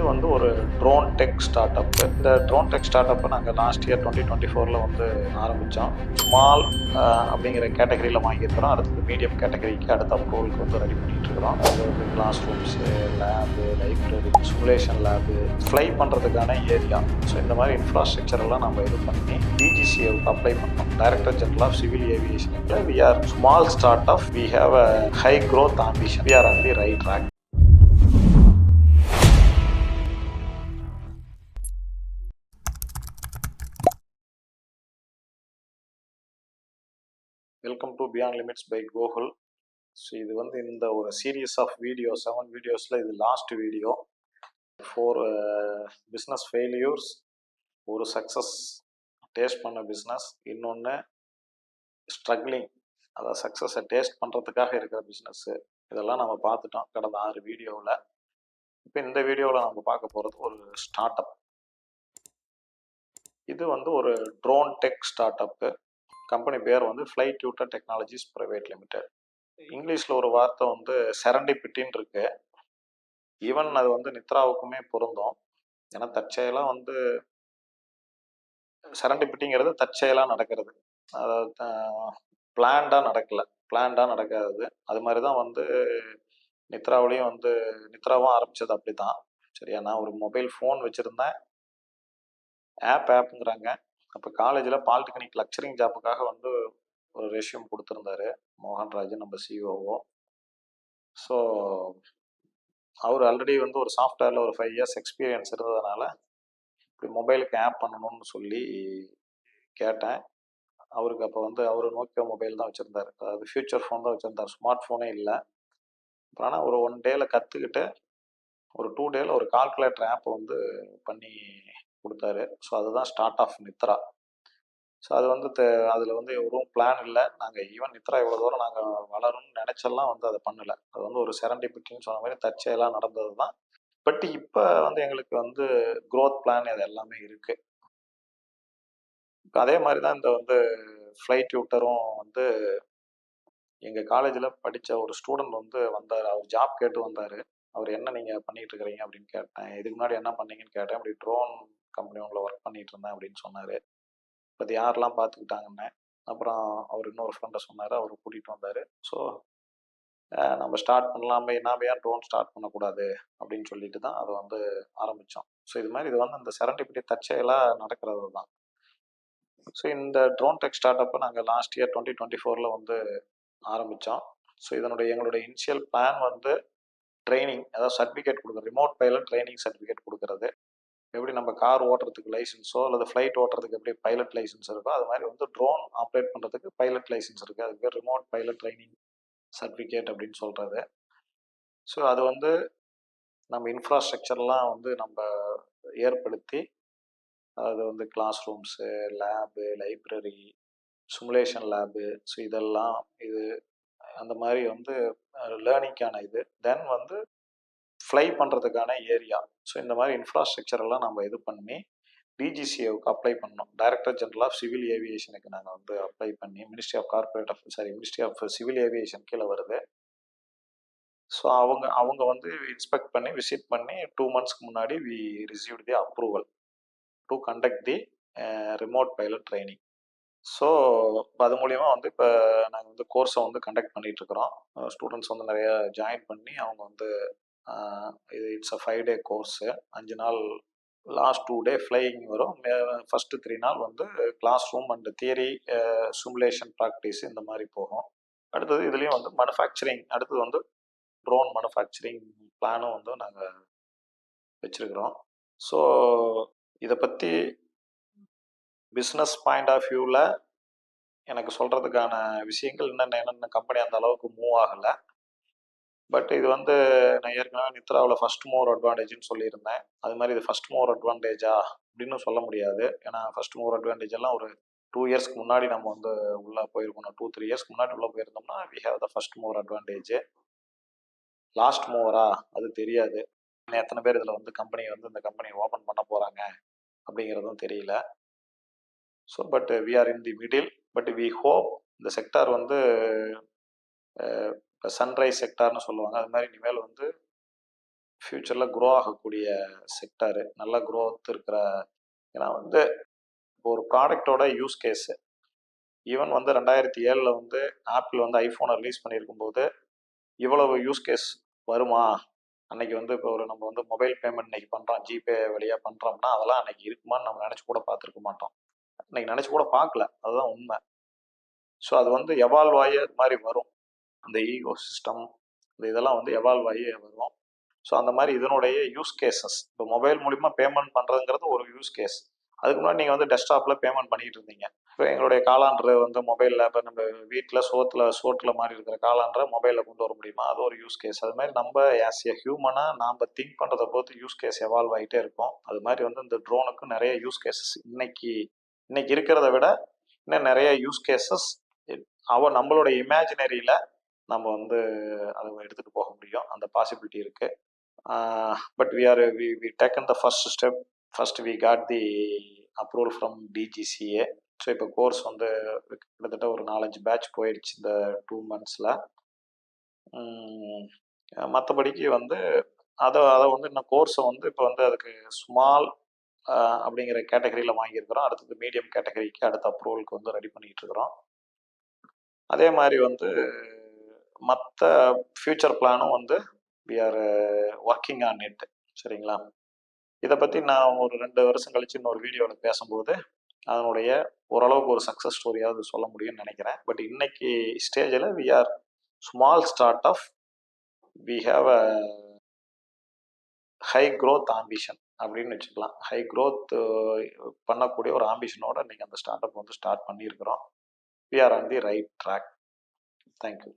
வந்து ஒரு drone tech start up. இந்த ட்ரோன் டெக் ஸ்டார்ட் அப்பை நாங்கள் லாஸ்ட் இயர் 2024 வந்து ஆரம்பித்தோம். ஸ்மால் அப்படிங்கிற கேட்டகரியில் வாங்கியிருக்கிறோம். அடுத்தது மீடியம் கேட்டகரிக்கு அடுத்த அப்ரூவலுக்கு வந்து ரெடி பண்ணிட்டு இருக்கிறோம். அது வந்து class rooms, lab, library, simulation lab, fly பண்ணுறதுக்கான ஏரியா. ஸோ இந்த மாதிரி இன்ஃப்ராஸ்ட்ரக்சர் எல்லாம் நம்ம இது பண்ணி டிஜிசிஏவுக்கு அப்ளை பண்ணோம். Director general of civil aviation. We are small start up. We have a high growth ambition. We are on the right track. Welcome to beyond limits by Gokul. So இது வந்து இந்த ஒரு சீரீஸ் ஆஃப் வீடியோ 7 வீடியோஸில் இது last video. 4 business ஃபெயிலியூர்ஸ், ஒரு success taste பண்ண business, இன்னொன்று struggling, அதாவது சக்ஸஸை டேஸ்ட் பண்ணுறதுக்காக இருக்கிற பிஸ்னஸ்ஸு. இதெல்லாம் நம்ம பார்த்துட்டோம் கடந்த 6 வீடியோவில். இப்போ இந்த வீடியோவில் நம்ம பார்க்க போகிறது ஒரு ஸ்டார்ட் அப். இது வந்து ஒரு ட்ரோன் டெக் ஸ்டார்ட் அப்பு. கம்பெனி பேர் வந்து fly tutor technologies private limited. இங்கிலீஷில் ஒரு வார்த்தை வந்து செரண்டிபிட்டின்னு இருக்கு. ஈவன் அது வந்து நித்ராவுக்குமே பொருந்தும். ஏன்னா தற்செயலாக வந்து செரண்டிபிட்டிங்கிறது தற்செயலாக நடக்கிறது. அதாவது பிளான்டாக நடக்காது. அது மாதிரி தான் வந்து நித்ராவிலையும் வந்து நித்ராவும் ஆரம்பித்தது அப்படி தான். சரியா, நான் ஒரு மொபைல் ஃபோன் வச்சுருந்தேன். ஆப்புங்கிறாங்க. அப்போ காலேஜில் பாலிடெக்னிக் லெக்சரிங் ஜாப்புக்காக வந்து ஒரு ரெஷ்யூம் கொடுத்துருந்தாரு மோகன்ராஜ், நம்ம சிஓஓ. ஸோ அவர் ஆல்ரெடி வந்து ஒரு சாஃப்ட்வேரில் ஒரு 5 இயர்ஸ் எக்ஸ்பீரியன்ஸ் இருந்ததுனால இப்படி மொபைலுக்கு ஆப் பண்ணணும்னு சொல்லி கேட்டேன். அவருக்கு அப்போ வந்து அவர் நோக்கியோ மொபைல் தான் வச்சுருந்தார். அதாவது ஃபியூச்சர் ஃபோன் தான் வச்சுருந்தார், ஸ்மார்ட் ஃபோனே இல்லை. அப்புறம் ஆனால் ஒரு 1 டேயில் கற்றுக்கிட்டு ஒரு 2 டேயில் ஒரு கால்குலேட்டர் ஆப் வந்து பண்ணி கொடுத்தாரு. ஸோ அதுதான் ஸ்டார்ட் ஆஃப் நித்ரா. ஸோ அது வந்து அதில் வந்து எவ்வளவும் பிளான் இல்லை. நாங்கள் ஈவன் நித்ரா இவ்வளோ தூரம் நாங்கள் வளரும்னு நினச்செல்லாம் வந்து அதை பண்ணலை. அது வந்து ஒரு செரண்டிபிட்டின்னு சொன்ன மாதிரி தற்செயலாக நடந்தது தான். பட் இப்போ வந்து எங்களுக்கு வந்து க்ரோத் பிளான் இது எல்லாமே இருக்குது. இப்போ அதே மாதிரி தான் இந்த வந்து ஃப்ளை டியூட்டரும் வந்து எங்கள் காலேஜில் படித்த ஒரு ஸ்டூடெண்ட் வந்து வந்தார். அவர் ஜாப் கேட்டு வந்தார். அவர் என்ன நீங்கள் பண்ணிகிட்டு இருக்கிறீங்க அப்படின்னு கேட்டேன். இதுக்கு முன்னாடி என்ன பண்ணீங்கன்னு கேட்டேன். அப்படி ட்ரோன் கம்பெனி உங்களை ஒர்க் பண்ணிகிட்டு இருந்தேன் அப்படின்னு சொன்னார். அது யாரெல்லாம் பார்த்துக்கிட்டாங்கன்னு. அப்புறம் அவர் இன்னொரு ஃப்ரெண்டை சொன்னார், அவர் கூட்டிகிட்டு வந்தார். ஸோ நம்ம ஸ்டார்ட் பண்ணலாமே, நாம் ஏன் ட்ரோன் ஸ்டார்ட் பண்ணக்கூடாது அப்படின்னு சொல்லிட்டு தான் அதை வந்து ஆரம்பித்தோம். ஸோ இது மாதிரி இது வந்து இந்த செரண்டிபிட்டி தற்செயலாக நடக்கிறது தான். ஸோ இந்த ட்ரோன் டெக் ஸ்டார்ட் அப்பை நாங்கள் லாஸ்ட் இயர் 2024 வந்து ஆரம்பித்தோம். ஸோ எங்களுடைய இனிஷியல் பிளான் வந்து ட்ரைனிங், அதாவது சர்டிஃபிகேட் கொடுக்குறது, ரிமோட் பைலட் ட்ரைனிங் சர்டிஃபிகேட் கொடுக்குறது. எப்படி நம்ம கார் ஓட்டுறதுக்கு லைசன்ஸோ அல்லது ஃப்ளைட் ஓட்டுறதுக்கு எப்படி பைலட் லைசன்ஸ் இருக்கோ, அது மாதிரி வந்து ட்ரோன் ஆப்ரேட் பண்ணுறதுக்கு பைலட் லைசன்ஸ் இருக்குது. அதுக்கு பேர் ரிமோட் பைலட் ட்ரைனிங் சர்டிஃபிகேட் அப்படின்னு சொல்கிறது. ஸோ அது வந்து நம்ம இன்ஃப்ராஸ்ட்ரக்சர்லாம் வந்து நம்ம ஏற்படுத்தி, அதாவது வந்து class rooms, lab, library, simulation lab, so இதெல்லாம் இது அந்த மாதிரி வந்து லேர்னிங்கான இது. தென் வந்து ஃப்ளை பண்ணுறதுக்கான ஏரியா. ஸோ இந்த மாதிரி இன்ஃப்ராஸ்ட்ரக்சர் எல்லாம் நம்ம இது பண்ணி டிஜிசிஏவுக்கு அப்ளை பண்ணோம். டைரக்டர் ஜெனரல் ஆஃப் சிவில் ஏவியேஷனுக்கு நாங்கள் வந்து அப்ளை பண்ணி மினிஸ்ட்ரி ஆஃப் சிவில் ஏவியேஷன் கீழே வருது. ஸோ அவங்க வந்து இன்ஸ்பெக்ட் பண்ணி விசிட் பண்ணி 2 மந்த்ஸ்க்கு முன்னாடி we received the approval to conduct the remote pilot training. So அது மூலிமா வந்து இப்போ நாங்கள் வந்து கோர்ஸை வந்து கண்டக்ட் பண்ணிகிட்டு இருக்கிறோம். ஸ்டூடெண்ட்ஸ் வந்து நிறைய ஜாயின் பண்ணி அவங்க வந்து இது இட்ஸ் அ 5 டே கோர்ஸு. 5 நாள், லாஸ்ட் 2 டே ஃப்ளையிங் வரும். ஃபஸ்ட்டு 3 நாள் வந்து class room and theory, simulation practice இந்த மாதிரி போகும். அடுத்தது இதுலேயும் வந்து மேனுஃபேக்சரிங், அடுத்தது வந்து ட்ரோன் மேனுஃபேக்சரிங் பிளானும் வந்து நாங்கள் வச்சுருக்கிறோம். ஸோ இதை பற்றி பிஸ்னஸ் பாயிண்ட் ஆஃப் வியூவில் எனக்கு சொல்கிறதுக்கான விஷயங்கள் என்னென்ன கம்பெனி அந்த அளவுக்கு மூவ் ஆகலை. பட் இது வந்து நான் ஏற்கனவே நித்ராவில் ஃபஸ்ட் மூவர் அட்வான்டேஜ்னு சொல்லியிருந்தேன். அது மாதிரி இது ஃபஸ்ட் மூவர் அட்வான்டேஜா அப்படின்னு சொல்ல முடியாது. ஏன்னா ஃபஸ்ட் மூவர் அட்வான்டேஜ் எல்லாம் ஒரு 2 இயர்ஸ்க்கு முன்னாடி நம்ம வந்து உள்ளே போயிருக்கணும். 2-3 இயர்ஸ்க்கு முன்னாடி உள்ளே போயிருந்தோம்னா வி ஹேவ் த ஃபஸ்ட் மூவர் அட்வான்டேஜ். லாஸ்ட் மூவரா அது தெரியாது. எத்தனை பேர் இதில் வந்து கம்பெனியை வந்து இந்த கம்பெனியை ஓப்பன் பண்ண போகிறாங்க அப்படிங்கிறதும் தெரியல. So but we are in the middle. But we hope இந்த செக்டார் வந்து இப்போ சன்ரைஸ் செக்டார்னு சொல்லுவாங்க. அது மாதிரி இனிமேல் வந்து ஃப்யூச்சரில் க்ரோ ஆகக்கூடிய செக்டாரு, நல்ல க்ரோத் இருக்கிற. ஏன்னா வந்து ஒரு ப்ராடக்டோட யூஸ் கேஸு ஈவன் வந்து 2007 வந்து ஆப்பிள் வந்து ஐஃபோனை ரிலீஸ் பண்ணியிருக்கும் போது இவ்வளவு யூஸ் கேஸ் வருமா? அன்னைக்கு வந்து இப்போ ஒரு நம்ம வந்து மொபைல் பேமெண்ட் இன்னைக்கு பண்ணுறோம், ஜிபே வழியாக பண்ணுறோம்னா அதெல்லாம் அன்னைக்கு இருக்குமான்னு நம்ம நினச்சி கூட பார்த்துருக்க மாட்டோம். இன்னைக்கு நினச்சி கூட பார்க்கல, அதுதான் உண்மை. ஸோ அது வந்து எவால்வ் ஆகி அது மாதிரி வரும். அந்த ஈகோ சிஸ்டம் இந்த இதெல்லாம் வந்து எவால்வ் ஆகி வரும். ஸோ அந்த மாதிரி இதனுடைய யூஸ் கேசஸ் இப்போ மொபைல் மூலிமா பேமெண்ட் பண்ணுறதுங்கிறது ஒரு யூஸ் கேஸ். அதுக்கு முன்னாடி நீங்கள் வந்து டெஸ்க்டாப்பில் பேமெண்ட் பண்ணிட்டு இருந்தீங்க. இப்போ எங்களுடைய காலாண்டர் வந்து மொபைலில் இப்போ நம்ம வீட்டில் சோட்டில் மாதிரி இருக்கிற காலாண்டரை மொபைலில் கொண்டு வர முடியுமா? அது ஒரு யூஸ் கேஸ். அது மாதிரி நம்ம ஆஸ் ஏ ஹியூமனாக நாம் திங்க் பண்ணுறதை பொறுத்து யூஸ் கேஸ் எவால்வ் ஆகிட்டே இருக்கும். அது மாதிரி வந்து இந்த ட்ரோனுக்கு நிறைய யூஸ் கேசஸ் இன்னைக்கு இருக்கிறத விட இன்னும் நிறைய யூஸ் கேசஸ் நம்மளோட இமேஜினரியில் நம்ம வந்து அதை எடுத்துகிட்டு போக முடியும். அந்த பாசிபிலிட்டி இருக்குது. But we taken the first step. First we got the approval from DGCA. So இப்போ கோர்ஸ் வந்து கிட்டத்தட்ட ஒரு 4-5 பேட்ச் போயிடுச்சு இந்த 2 monthsல. மற்றபடிக்கு வந்து அதை வந்து இன்னும் கோர்ஸை வந்து இப்போ வந்து அதுக்கு ஸ்மால் அப்படிங்கிற கேட்டகரியில் வாங்கியிருக்கிறோம். அடுத்தது மீடியம் கேட்டகரிக்கு அடுத்த அப்ரூவலுக்கு வந்து ரெடி பண்ணிகிட்டு இருக்கிறோம். அதே மாதிரி வந்து மற்ற ஃப்யூச்சர் பிளானும் வந்து we are working on it. சரிங்களா? இதை பற்றி நான் ஒரு 2 வருஷம் கழிச்சு இன்னொரு வீடியோவில் பேசும்போது அதனுடைய ஓரளவுக்கு ஒரு சக்ஸஸ் ஸ்டோரியாவது சொல்ல முடியும்னு நினைக்கிறேன். பட் இன்னைக்கு ஸ்டேஜில் we are small start off, we have a high growth ambition அப்படின்னு வச்சுக்கலாம். ஹை க்ரோத் பண்ணக்கூடிய ஒரு ஆம்பிஷனோட இன்னைக்கு அந்த ஸ்டார்ட் அப் வந்து ஸ்டார்ட் பண்ணியிருக்கிறோம். We are on the right track. Thank you.